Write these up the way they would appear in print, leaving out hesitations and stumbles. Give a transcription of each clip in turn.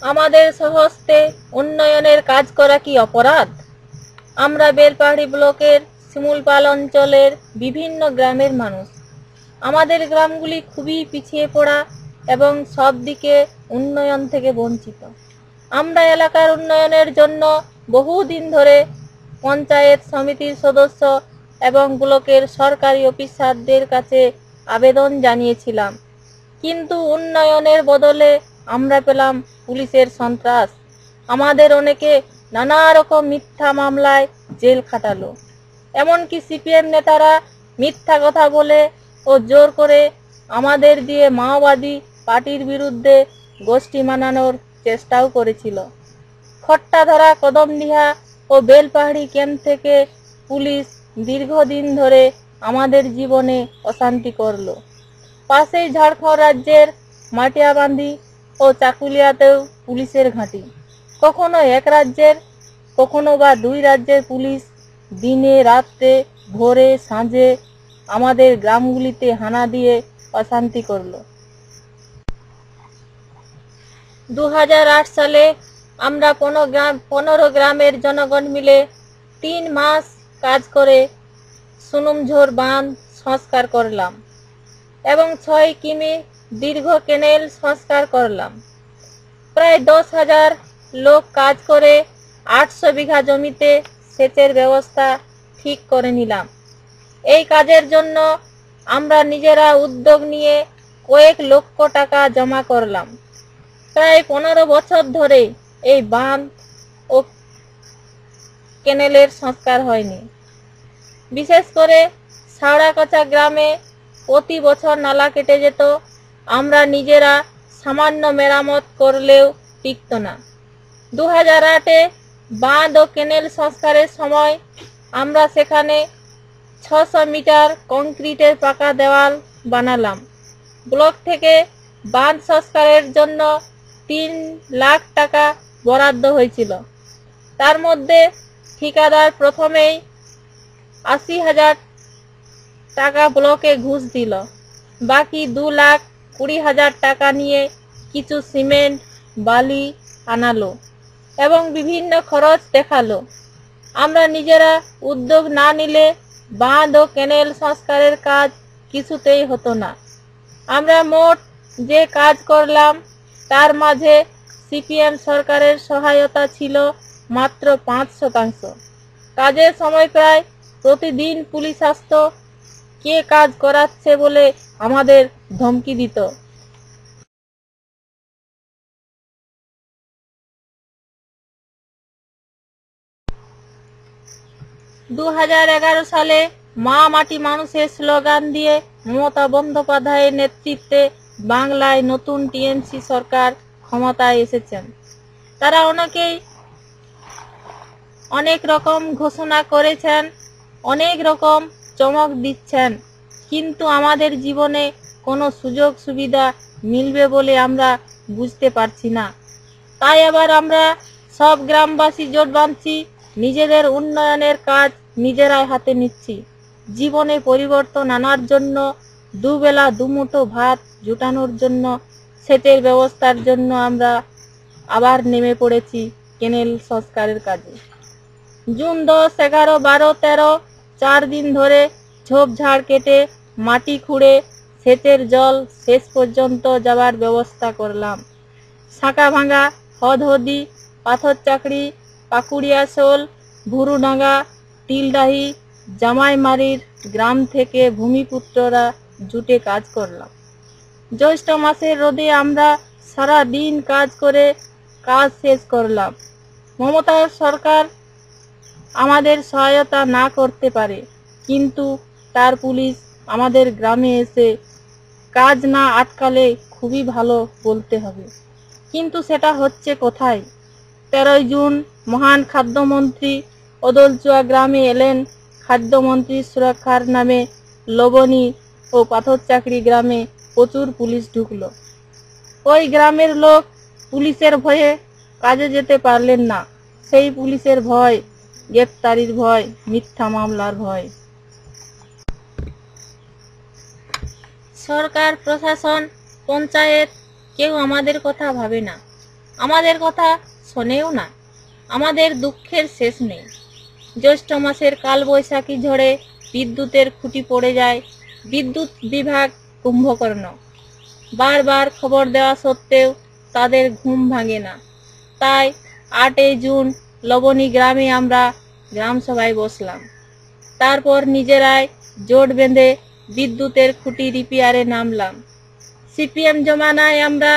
আমাদের স্বহস্তে উন্নয়নের কাজ করা কি অপরাধ? আমরা বেলপাহাড়ি ব্লকের শিমুলপাল অঞ্চলের বিভিন্ন গ্রামের মানুষ। আমাদের গ্রামগুলি খুবই পিছিয়ে পড়া এবং সব দিকে উন্নয়ন থেকে বঞ্চিত। আমরা এলাকার উন্নয়নের জন্য বহুদিন ধরে পঞ্চায়েত সমিতির সদস্য এবং ব্লকের সরকারি অফিসারদের কাছে আবেদন জানিয়েছিলাম, কিন্তু উন্নয়নের বদলে আমরা পেলাম পুলিশের সন্ত্রাস। আমাদের অনেকে নানা রকম মিথ্যা মামলায় জেল খাটালো। এমনকি সিপিএম নেতারা মিথ্যা কথা বলে ও জোর করে আমাদের দিয়ে মাওবাদী পার্টির বিরুদ্ধে গোষ্ঠী মানানোর চেষ্টাও করেছিল। খট্টাধরা, কদমডিহা ও বেলপাহাড়ি ক্যাম্প থেকে পুলিশ দীর্ঘদিন ধরে আমাদের জীবনে অশান্তি করলো। পাশেই ঝাড়খণ্ড রাজ্যের মাটিয়াবান্ধি ও চাকুলিয়াতেও পুলিশের ঘাঁটি। কখনো এক রাজ্যের, কখনো বা দুই রাজ্যের পুলিশ দিনে রাত্রে ভোরে সাঁঝে আমাদের গ্রামগুলিতে হানা দিয়ে অশান্তি করলো। 2008 সালে আমরা 15 গ্রামের জনগণ মিলে 3 মাস কাজ করে সুনুমঝোর বাঁধ সংস্কার করলাম এবং 6 কিমি দীর্ঘ কেনেল সংস্কার করলাম। প্রায় 10,000 লোক কাজ করে 800 বিঘা জমিতে সেচের ব্যবস্থা ঠিক করে নিলাম। এই কাজের জন্য আমরা নিজেরা উদ্যোগ নিয়ে কয়েক লক্ষ টাকা জমা করলাম। প্রায় 15 বছর ধরে এই বাঁধ ও কেনেলের সংস্কার হয়নি। বিশেষ করে সাওড়াকচা গ্রামে প্রতি বছর নালা কেটে যেত। আমরা নিজেরা সামান্য মেরামত করলেও টিকত না। 2008-এ বাঁধ ও কেনেল সংস্কারের সময় আমরা সেখানে 600 মিটার কংক্রিটের পাকা দেওয়াল বানালাম। ব্লক থেকে বাঁধ সংস্কারের জন্য 3 লাখ টাকা বরাদ্দ হয়েছিল। তার মধ্যে ঠিকাদার প্রথমেই 80,000 টাকা ব্লকে ঘুষ দিল। বাকি 2,20,000 টাকা নিয়ে কিছু সিমেন্ট, বালি আনালো এবং বিভিন্ন খরচ দেখালো। আমরা নিজেরা উদ্যোগ না নিলে বাঁধ ও কেনেল সংস্কারের কাজ কিছুতেই হতো না। আমরা মোট যে কাজ করলাম তার মাঝে সিপিএম সরকারের সহায়তা ছিল মাত্র 5%। কাজের সময় প্রায় প্রতিদিন পুলিশ আসতো, কে কাজ করাচ্ছে বলে আমাদের ধমকি দিত। 2011 সালে মা মাটি মানুষের স্লোগান দিয়ে মমতা বন্দ্যোপাধ্যায়ের নেতৃত্বে বাংলায় নতুন টিএমসি সরকার ক্ষমতায় এসেছেন। তারা অনেক রকম ঘোষণা করেছেন, অনেক রকম চমক দিচ্ছেন, কিন্তু আমাদের জীবনে কোনো সুযোগ সুবিধা মিলবে বলে আমরা বুঝতে পারছি না। তাই এবার আমরা সব গ্রামবাসী জোট বাঁধছি, নিজেদের উন্নয়নের কাজ নিজেরাই হাতে নিচ্ছি। জীবনে পরিবর্তন আনার জন্য, দুবেলা দুমুঠো ভাত জুটানোর জন্য, সেচের ব্যবস্থার জন্য আমরা আবার নেমে পড়েছি কেনেল সংস্কারের কাজে। জুন 10, 11, 12, 13 4 দিন ধরে ঝোপঝাড় কেটে মাটি খুঁড়ে সেচের জল শেষ পর্যন্ত যাবার ব্যবস্থা করলাম। সাঁকাভাঙ্গা, হদহদি, পাথরচাকড়ি, পাকুড়িয়াশোল, ভুরুডাঙ্গা, তিলডাহি, জামাইমারির গ্রাম থেকে ভূমিপুত্ররা জুটে কাজ করলাম। জ্যৈষ্ঠ মাসের রোদে আমরা সারা দিন কাজ করে কাজ শেষ করলাম। মমতা সরকার আমাদের সহায়তা না করতে পারে, কিন্তু তার পুলিশ আমাদের গ্রামে এসে কাজ না আটকালে খুবই ভালো বলতে হবে। কিন্তু সেটা হচ্ছে কোথায়? 13 জুন মহান খাদ্যমন্ত্রী অদলচুয়া গ্রামে এলেন। খাদ্যমন্ত্রীর সুরক্ষার নামে লবণী ও পাথরচাকড়ি গ্রামে প্রচুর পুলিশ ঢুকলো। ওই গ্রামের লোক পুলিশের ভয়ে কাজে যেতে পারলেন না। সেই পুলিশের ভয়, গ্রেপ্তারির ভয়, মিথ্যা মামলার ভয়। সরকার, প্রশাসন, পঞ্চায়েত কেউ আমাদের কথা ভাবে না। আমাদের কথা শোনেও না। আমাদের দুঃখের শেষ নেই। জ্যৈষ্ঠ মাসের কালবৈশাখী ঝড়ে বিদ্যুতের খুঁটি পড়ে যায়। বিদ্যুৎ বিভাগ কুম্ভকর্ণ। বারবার খবর দেওয়া সত্ত্বেও তাদের ঘুম ভাঙে না। তাই 8 জুন লবণী গ্রামে আমরা গ্রাম সভায় বসলাম। তারপর নিজেরাই জোট বেঁধে বিদ্যুতের খুঁটি রিপেয়ারে নামলাম। সিপিএম জমানায় আমরা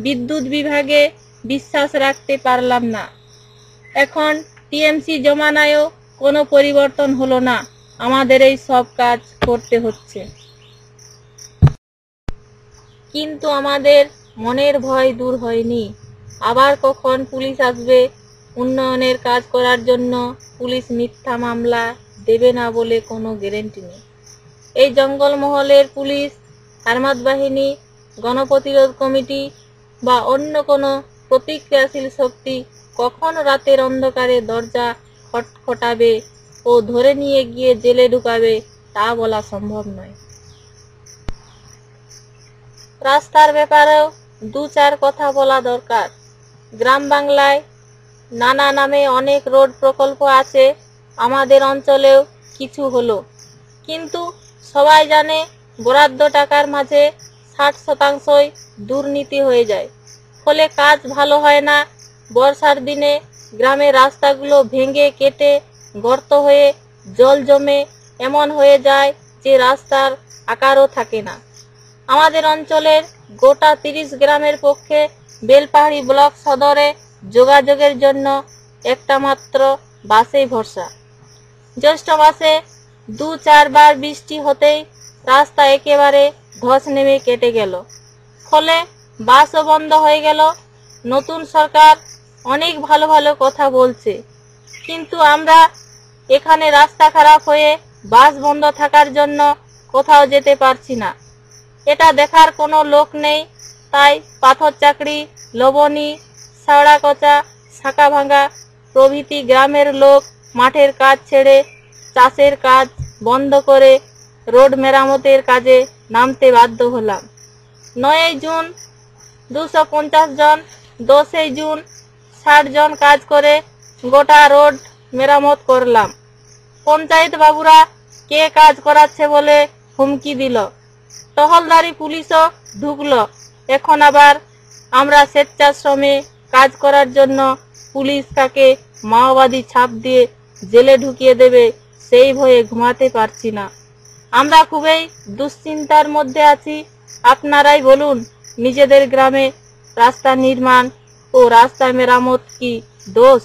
বিদ্যুৎ বিভাগে বিশ্বাস রাখতে পারলাম না। এখন টিএমসি জমানায়ও কোনো পরিবর্তন হলো না। আমাদের এই সব কাজ করতে হচ্ছে। কিন্তু আমাদের মনের ভয় দূর হয়নি। আবার কখন পুলিশ আসবে উন্নয়নের কাজ করার জন্য? পুলিশ মিথ্যা মামলা দেবে না বলে কোনো গ্যারেন্টি নেই। এই জঙ্গলমহলের পুলিশ, আর্মাদ বাহিনী, গণপ্রতিরোধ কমিটি বা অন্য কোনো প্রতিক্রিয়াশীল শক্তি কখন রাতের অন্ধকারে দরজা খটখটাবে ও ধরে নিয়ে গিয়ে জেলে ঢুকাবে তা বলা সম্ভব নয়। রাস্তার ব্যাপারেও 2-4 কথা বলা দরকার। গ্রাম বাংলায় নানা নামে অনেক রোড প্রকল্প আছে। আমাদের অঞ্চলেও কিছু হলো, কিন্তু সবাই জানে বরাদ্দ টাকার মাঝে 60% দুর্নীতি হয়ে যায়। ফলে কাজ ভালো হয় না। বর্ষার দিনে গ্রামের রাস্তাগুলো ভেঙে কেটে গর্ত হয়ে জল জমে এমন হয়ে যায় যে রাস্তার আকারও থাকে না। আমাদের অঞ্চলের গোটা 30 গ্রামের পক্ষে বেলপাহাড়ি ব্লক সদরে যোগাযোগের জন্য একটা মাত্র বাসেই ভরসা। জ্যৈষ্ঠ মাসে 2-4 বার বৃষ্টি হতেই রাস্তা একেবারে ধস নেমে কেটে গেল। ফলে বাসও বন্ধ হয়ে গেল। নতুন সরকার অনেক ভালো ভালো কথা বলছে, কিন্তু আমরা এখানে রাস্তা খারাপ হয়ে বাস বন্ধ থাকার জন্য কোথাও যেতে পারছি না। এটা দেখার কোনো লোক নেই। তাই পাথর চাকরি, লবণী, শাওড়াকচা, শাঁকাভাঙ্গা প্রভৃতি গ্রামের লোক মাঠের কাজ ছেড়ে চাষের কাজ বন্ধ করে রোড মেরামতের কাজে নামতে বাধ্য হলাম। 9 জুন 250 জন, 10 জুন 60 জন কাজ করে গোটা রোড মেরামত করলাম। পঞ্চায়েত বাবুরা কে কাজ করাচ্ছে বলে হুমকি দিল। টহলদারি পুলিশও ঢুকলো। এখন আবার আমরা স্বেচ্ছাশ্রমে কাজ করার জন্য পুলিশ কাকে মাওবাদী ছাপ দিয়ে জেলে ঢুকিয়ে দেবে সেই ভয়ে ঘুমাতে পারছি না। আমরা খুবই দুশ্চিন্তার মধ্যে আছি। আপনারাই বলুন, নিজেদের গ্রামে রাস্তা নির্মাণ ও রাস্তা মেরামত কি দোষ?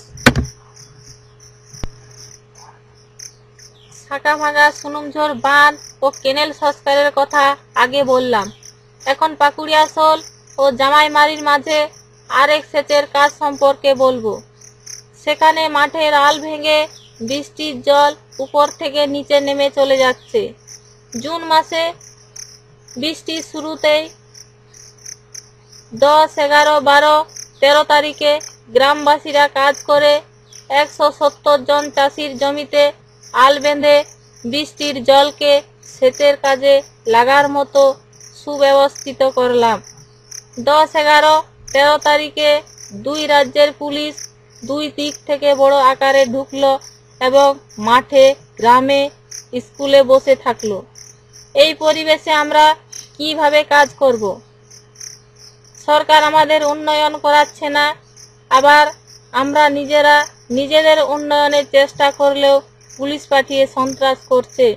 শাঁকাভাঙ্গা সুনুমঝোর বাঁধ ও কেনেল সংস্কারের কথা আগে বললাম। এখন পাকুড়িয়াশোল ও জামাইমারির মাঝে আরেক সেচের কাজ সম্পর্কে বলবো। সেখানে মাঠের আল ভেঙে বৃষ্টির জল উপর থেকে নিচে নেমে চলে যাচ্ছে। জুন মাসে বৃষ্টির শুরুতেই 10, 11, 12, 13 তারিখে গ্রামবাসীরা কাজ করে 170 জন চাষির জমিতে আল বেঁধে বৃষ্টির জলকে সেচের কাজে লাগার মতো সুব্যবস্থিত করলাম। 10, 11, 13 তারিখে 2 রাজ্যের পুলিশ 2 দিক থেকে বড় আকারে ঢুকলো এবং মাঠে, গ্রামে, স্কুলে বসে থাকলো। এই পরিবেশে আমরা কিভাবে কাজ করব? সরকার আমাদের উন্নয়ন করাচ্ছে না, আবার আমরা নিজেরা নিজেদের উন্নয়নের চেষ্টা করলেও পুলিশ পাঠিয়ে সন্ত্রাস করছে,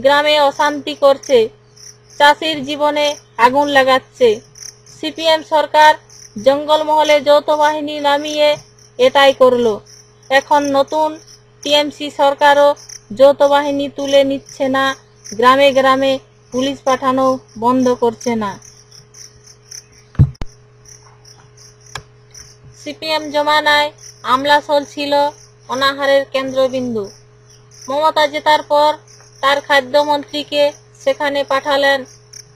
গ্রামে অশান্তি করছে, চাষির জীবনে আগুন লাগাচ্ছে। সিপিএম সরকার জঙ্গলমহলে যৌথ বাহিনী নামিয়ে এটাই করলো। এখন নতুন টিএমসি সরকারও যৌথ বাহিনী তুলে নিচ্ছে না, গ্রামে গ্রামে পুলিশ পাঠানো বন্ধ করছে না। সিপিএম জমানায় আমলাশোল ছিল অনাহারের কেন্দ্রবিন্দু। মমতা জেতার পর তার খাদ্যমন্ত্রীকে সেখানে পাঠালেন,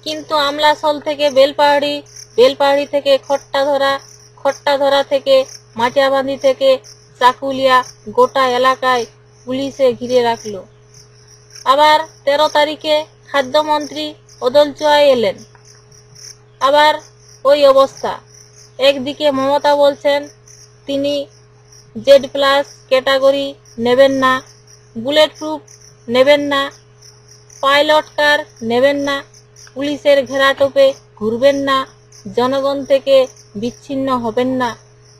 কিন্তু আমলাশোল থেকে বেলপাহাড়ি, বেলপাহাড়ি থেকে খট্টাধরা, খট্টাধরা থেকে মাটিয়াবান্ধি থেকে চাকুলিয়া গোটা এলাকায় পুলিশে ঘিরে রাখলো। আবার 13 তারিখে খাদ্যমন্ত্রী অদলচুয়ায় এলেন, আবার ওই অবস্থা। একদিকে মমতা বলছেন তিনি Z+ ক্যাটাগরি নেবেন না, বুলেট প্রুফ নেবেন না, পাইলট কার নেবেন না, পুলিশের ঘেরাটোপে ঘুরবেন না, জনগণ থেকে বিচ্ছিন্ন হবেন না।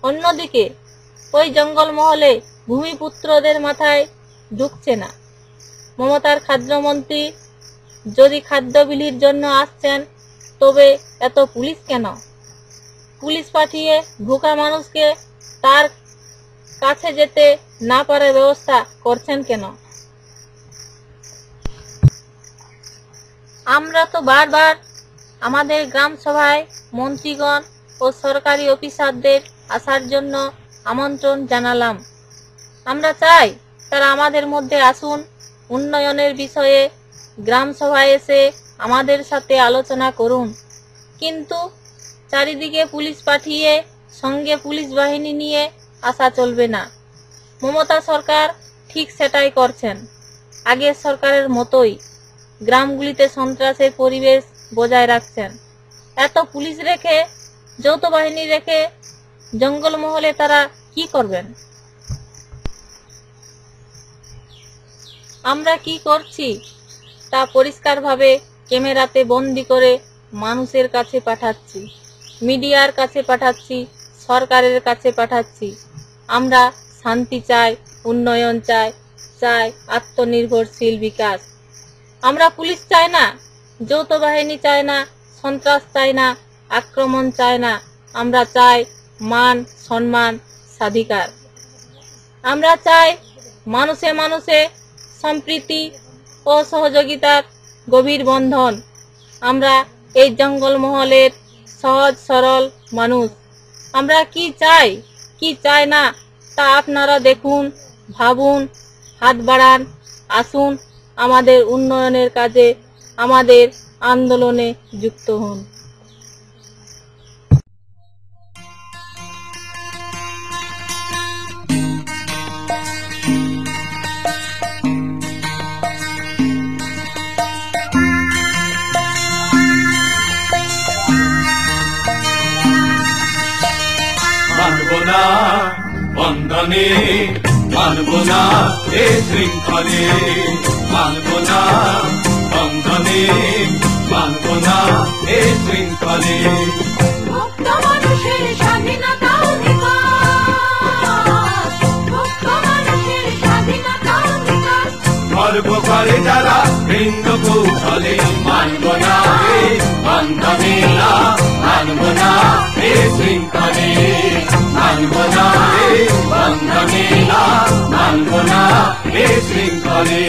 অন্যদিকে ওই জঙ্গলমহলে ভূমিপুত্রদের মাথায় ঢুকছে না। মমতার খাদ্যমন্ত্রী যদি খাদ্য বিলির জন্য আসছেন, তবে এত পুলিশ কেন? পুলিশ পাঠিয়ে ভুকা মানুষকে তার কাছে যেতে না পারার ব্যবস্থা করছেন কেন? আমরা তো বারবার আমাদের গ্রাম সভায় মন্ত্রীগণ ও সরকারি অফিসারদের আসার জন্য আমন্ত্রণ জানালাম। আমরা চাই তারা আমাদের মধ্যে আসুন, উন্নয়নের বিষয়ে গ্রাম সভায় এসে আমাদের সাথে আলোচনা করুন। কিন্তু চারিদিকে পুলিশ পাঠিয়ে সঙ্গে পুলিশ বাহিনী নিয়ে আসা চলবে না। মমতা সরকার ঠিক সেটাই করছেন, আগের সরকারের মতোই গ্রামগুলিতে সন্ত্রাসের পরিবেশ বজায় রাখছেন। এত পুলিশ রেখে, যৌথ বাহিনী রেখে জঙ্গলমহলে তারা কি করবেন? আমরা কি করছি তা পরিষ্কারভাবে ক্যামেরাতে বন্দি করে মানুষের কাছে পাঠাচ্ছি, মিডিয়ার কাছে পাঠাচ্ছি, সরকারের কাছে পাঠাচ্ছি। আমরা শান্তি চাই, উন্নয়ন চাই, চাই আত্মনির্ভরশীল বিকাশ। আমরা পুলিশ চাই না, যৌথ বাহিনী চাই না, সন্ত্রাস চাই না, আক্রমণ চাই না। আমরা চাই মান, সম্মান, স্বাধিকার। আমরা চাই মানুষে মানুষে সম্প্রীতি ও সহযোগিতার গভীর বন্ধন। আমরা এই জঙ্গলমহলের সহজ সরল মানুষ। আমরা কি চাই, কি চাই না তা আপনারা দেখুন, ভাবুন, হাত বাড়ান, আসুন আমাদের উন্নয়নের কাজে, আমাদের আন্দোলনে যুক্ত হন। মানবো না বন্ধনে, মানবো না এ শৃঙ্খলে, মানবো না বন্ধনে, মানবো না এ শৃঙ্খলে। মুক্ত মানুষের স্বাধীনতা অধিকার, মুক্ত মানুষের স্বাধীনতা অধিকার। গর্ব করে যারা ভিন্ন কৌশলে, মানবো না এ বন্ধনে, মানবো না এ শৃঙ্খলে, মানবো না এ বন্ধনে, মানবো না এ শৃঙ্খলে।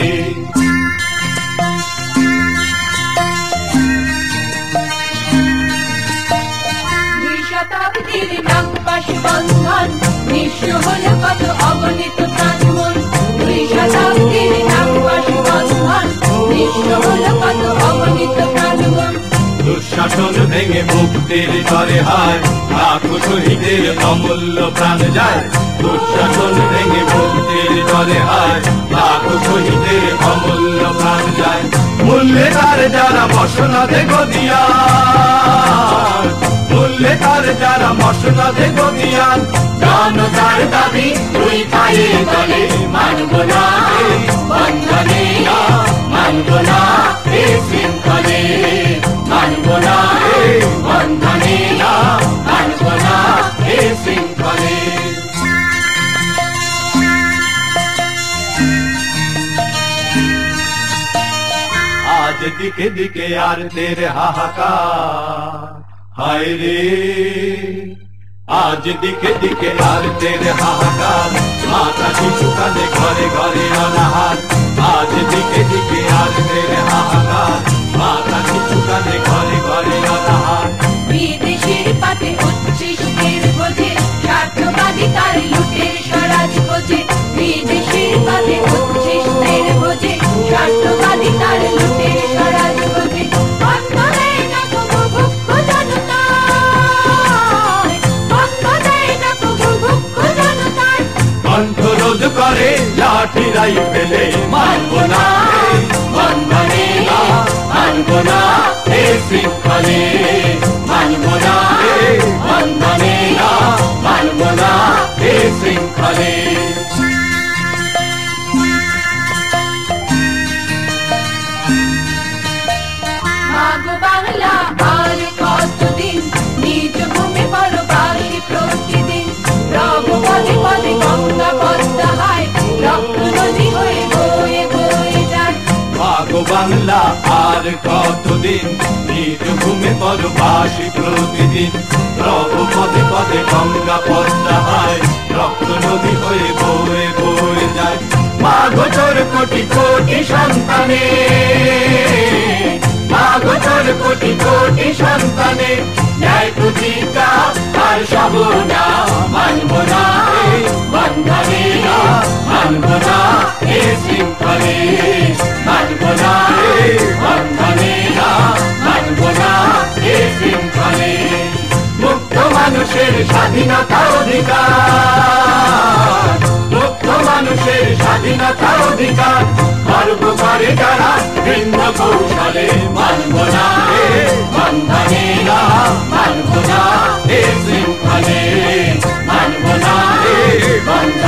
দুই শতাব্দীর নাগপাশ বন্ধন, নিঃস্ব হলো কত অগণিত প্রাণমন। দুই শতাব্দীর নাগপাশ বন্ধন, নিঃস্ব হলো কত অগণিত প্রাণমন। দুঃশাসন ভেঙে মুক্তির তরে হায়, লাখো শহীদের অমূল্য প্রাণ যায়। দুঃশাসন ভেঙে মুক্তির তরে হায়, লাখো শহীদের অমূল্য প্রাণ যায়। মূল্যে তার যারা মসনদে গদিয়ান, মূল্যে তার যারা মসনদে গদিয়ান। জনতার দাবি দুই পায়ে তলে, মানবো না এ বন্ধনে, মানবো না এ শৃঙ্খলে, মানবো না এ বন্ধনে, মানবো না এ শৃঙ্খলে। আজ দিকে দিকে আর দের হাহাকার, হায় রে আজ দিকে দিকে আর দের হাহাকার। মাতা শিশু কাঁদে ঘরে ঘরে অনাহার, আজ দিকে দিকে আর দের হাহাকার। মাতা শিশু কাঁদে ঘরে ঘরে অনাহার। বিদেশির পাতে উচ্ছিষ্টের বোঝে, স্বার্থবাদী তার লুটের স্বরাজ বোঝে। বিদেশির পাতে উচ্ছিষ্টের বোঝে, স্বার্থবাদী তার লুটের স্বরাজ বোঝে। বন্ধ দেয় না কবু ভুক্ষ জনতায়, বন্ধ দেয় না কবু ভুক্ষ জনতায়। কণ্ঠ রোধ করে লাঠি রাইফেলে, মানবো না এ বন্ধনে, মানবো না এ শৃঙ্খলে, মানবো না এ বন্ধনে, মানব না এ শৃঙ্খলে। মাগো বাংলা আর কতদিন নিজ ভূমি পরবাসী প্রতিদিন, রব পদে পদে গঙ্গা পদ্মা হায়, রক্ত নদী হয়ে বয়ে বয়ে যায়। মাগো বাংলা আর কতদিন নিজ ভূমি পরবাসী প্রতিদিন, রব পদে পদে গঙ্গা পদ্মা হায়, রক্ত নদী হয়ে বয়ে বয়ে যায়। মাগো তোর কোটি কোটি সন্তানে, মাগো তোর কোটি কোটি সন্তানে, ন্যায় প্রতিজ্ঞা আর সাবনা মানব না এ বন্ধনে, মানব না এ শৃঙ্খলে, মানব না এ বন্ধনে, মানব না এ শৃঙ্খলে। মুক্ত মানুষের স্বাধীনতা অধিকার, মুক্ত মানুষের স্বাধীনতা অধিকার, গর্ব করে যারা ভিন্ন কৌশলে, মানব না এ বন্ধনে, মানব না এ শৃঙ্খলে, মানব না এ বন্ধনে।